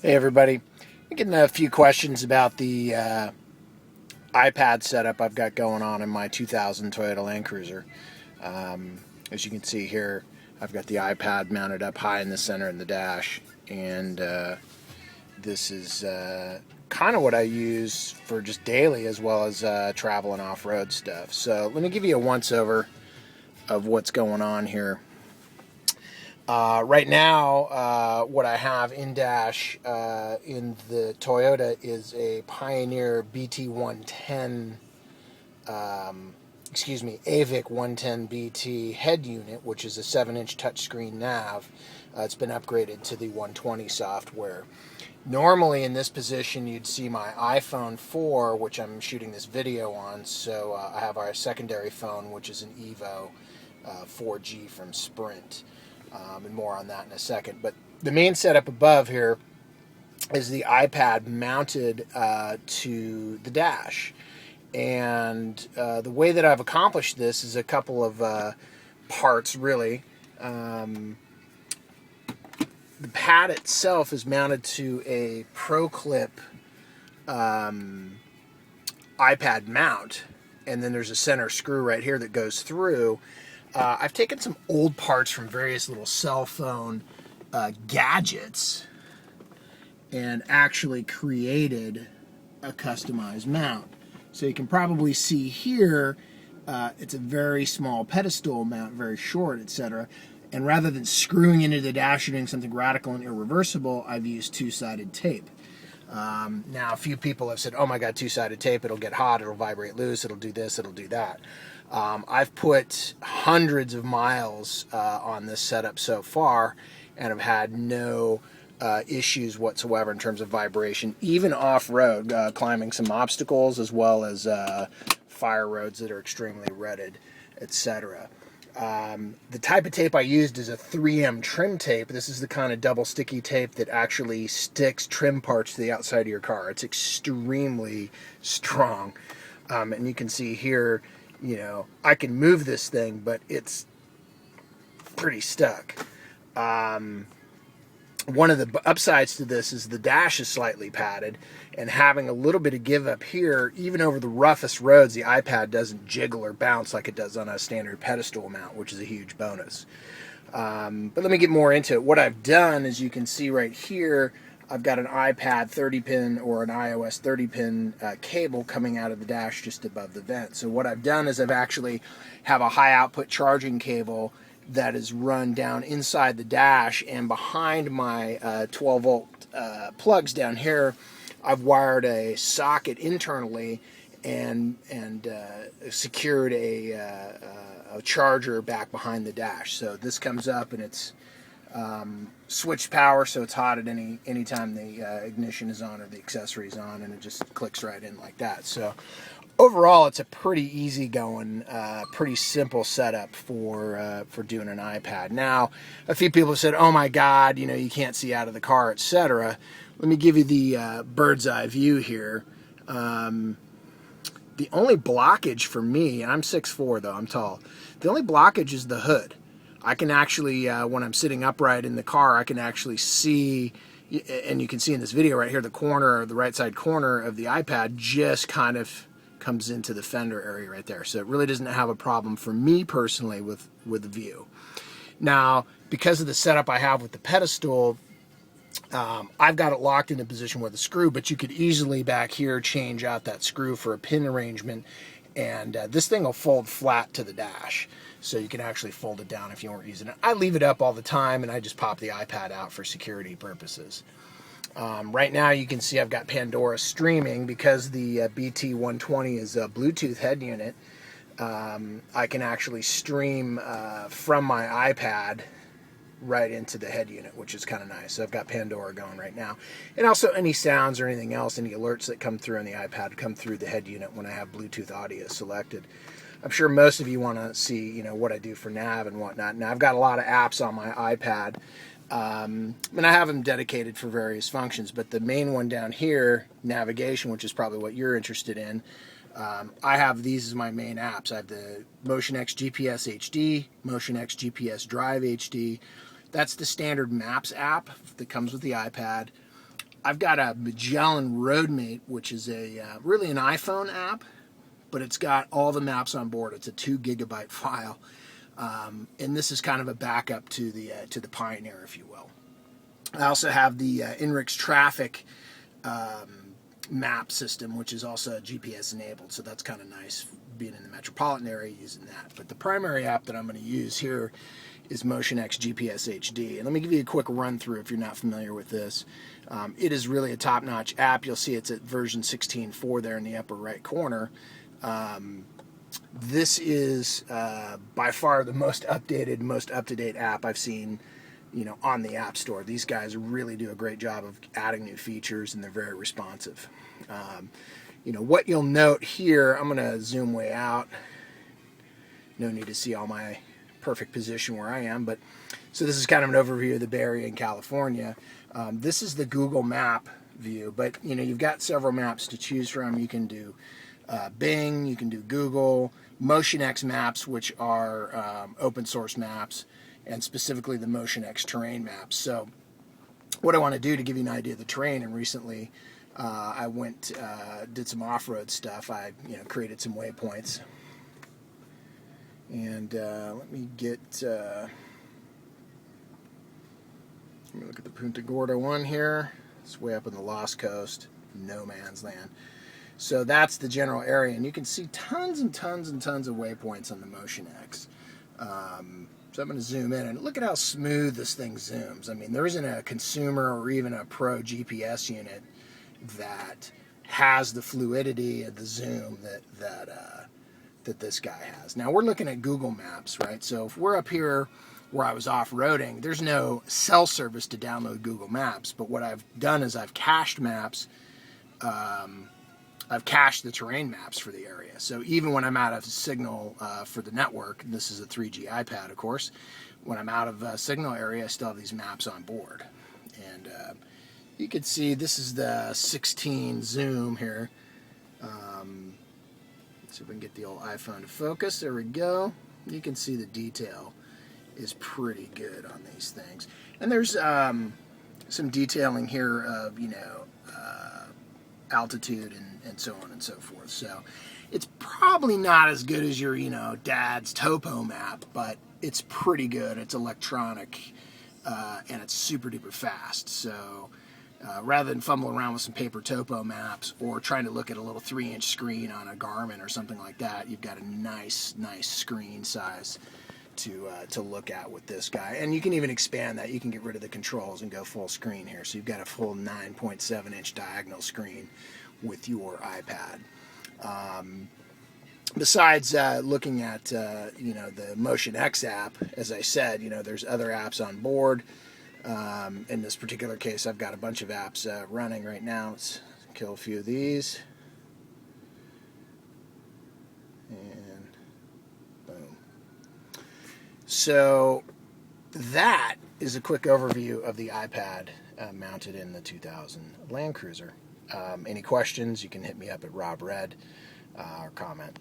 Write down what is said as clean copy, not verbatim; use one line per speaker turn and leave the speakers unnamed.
Hey everybody, I'm getting a few questions about the iPad setup I've got going on in my 2000 Toyota Land Cruiser. As you can see here, I've got the iPad mounted up high in the center in the dash, and this is kind of what I use for just daily as well as travel and off-road stuff. So let me give you a once-over of what's going on here. Right now, what I have in dash in the Toyota is a Pioneer BT110, AVIC 110BT head unit, which is a 7-inch touchscreen nav. It's been upgraded to the 120 software. Normally in this position you'd see my iPhone 4, which I'm shooting this video on, so I have our secondary phone, which is an Evo 4G from Sprint. And more on that in a second. But the main setup above here is the iPad mounted to the dash. And the way that I've accomplished this is a couple of parts, really. The pad itself is mounted to a ProClip iPad mount, and then there's a center screw right here that goes through. I've taken some old parts from various little cell phone gadgets and actually created a customized mount. So you can probably see here, it's a very small pedestal mount, very short, etc. And rather than screwing into the dash and doing something radical and irreversible, I've used two-sided tape. Now, a few people have said, oh my God, two-sided tape, it'll get hot, it'll vibrate loose, it'll do this, it'll do that. I've put hundreds of miles on this setup so far and have had no issues whatsoever in terms of vibration, even off-road, climbing some obstacles as well as fire roads that are extremely rutted, etc. The type of tape I used is a 3M trim tape. This is the kind of double sticky tape that actually sticks trim parts to the outside of your car. It's extremely strong. And you can see here, you know, I can move this thing, but it's pretty stuck. One of the upsides to this is the dash is slightly padded, and having a little bit of give up here, even over the roughest roads, the iPad doesn't jiggle or bounce like it does on a standard pedestal mount, which is a huge bonus. But let me get more into it. What I've done, as you can see right here, I've got an iPad 30-pin or an iOS 30-pin cable coming out of the dash just above the vent. So what I've done is I've actually have a high output charging cable that is run down inside the dash, and behind my 12-volt plugs down here, I've wired a socket internally and secured a charger back behind the dash. So this comes up and it's switched power, so it's hot at any time the ignition is on or the accessory is on, and it just clicks right in like that. So overall, it's a pretty easy going, pretty simple setup for doing an iPad. Now, a few people have said, "Oh my God, you know, you can't see out of the car, etc." Let me give you the bird's eye view here. The only blockage for me, and I'm 6'4", though I'm tall. The only blockage is the hood. I can actually, when I'm sitting upright in the car, I can actually see, and you can see in this video right here, the corner, the right side corner of the iPad just kind of comes into the fender area right there. So it really doesn't have a problem for me personally with the view. Now, because of the setup I have with the pedestal, I've got it locked in a position with a screw, but you could easily back here change out that screw for a pin arrangement, and this thing will fold flat to the dash. So you can actually fold it down if you weren't using it. I leave it up all the time, and I just pop the iPad out for security purposes. Right now you can see I've got Pandora streaming because the BT120 is a Bluetooth head unit. I can actually stream from my iPad right into the head unit, which is kind of nice. So I've got Pandora going right now. And also any sounds or anything else, any alerts that come through on the iPad come through the head unit when I have Bluetooth audio selected. I'm sure most of you want to see, you know, what I do for nav and whatnot. Now, I've got a lot of apps on my iPad, and I have them dedicated for various functions, but the main one down here, navigation, which is probably what you're interested in, I have these as my main apps. I have the Motion X GPS HD, Motion X GPS Drive HD. That's the standard Maps app that comes with the iPad. I've got a Magellan Roadmate, which is a really an iPhone app, but it's got all the maps on board. It's a 2 gigabyte file, and this is kind of a backup to the Pioneer, if you will. I also have the INRIX Traffic map system, which is also GPS enabled, so that's kind of nice being in the metropolitan area using that. But the primary app that I'm going to use here is MotionX GPS HD. And let me give you a quick run through if you're not familiar with this. It is really a top-notch app. You'll see it's at version 16.4 there in the upper right corner. This is by far the most updated, most up-to-date app I've seen, on the App Store. These guys really do a great job of adding new features, and they're very responsive. What you'll note here, I'm going to zoom way out. No need to see all my perfect position where I am, but so this is kind of an overview of the Bay Area in California. This is the Google Map view, but you've got several maps to choose from. You can do Bing, you can do Google, MotionX Maps, which are open source maps, and specifically the MotionX terrain maps. So what I want to do to give you an idea of the terrain, and recently I went did some off-road stuff. I created some waypoints, and let me look at the Punta Gorda one here. It's way up in the Lost Coast, no man's land. So that's the general area, and you can see tons and tons and tons of waypoints on the MotionX. So I'm going to zoom in, and look at how smooth this thing zooms. I mean, there isn't a consumer or even a pro GPS unit that has the fluidity of the zoom that this guy has. Now we're looking at Google Maps, right? So if we're up here where I was off-roading, there's no cell service to download Google Maps, but what I've done is I've cached maps. I've cached the terrain maps for the area. So even when I'm out of signal for the network, this is a 3G iPad, of course, when I'm out of signal area, I still have these maps on board. And you can see this is the 16 zoom here. See if we can get the old iPhone to focus. There we go. You can see the detail is pretty good on these things. And there's some detailing here of, altitude and so on and so forth. So it's probably not as good as your, dad's topo map, but it's pretty good. It's electronic, and it's super duper fast. So rather than fumble around with some paper topo maps or trying to look at a little 3-inch screen on a Garmin or something like that, you've got a nice screen size to look at with this guy. And you can even expand that. You can get rid of the controls and go full screen here. So you've got a full 9.7-inch diagonal screen with your iPad. Besides looking at the MotionX app, as I said, there's other apps on board. In this particular case, I've got a bunch of apps running right now. Let's kill a few of these. And boom. So that is a quick overview of the iPad mounted in the 2000 Land Cruiser. Any questions, you can hit me up at Rob Red or comment.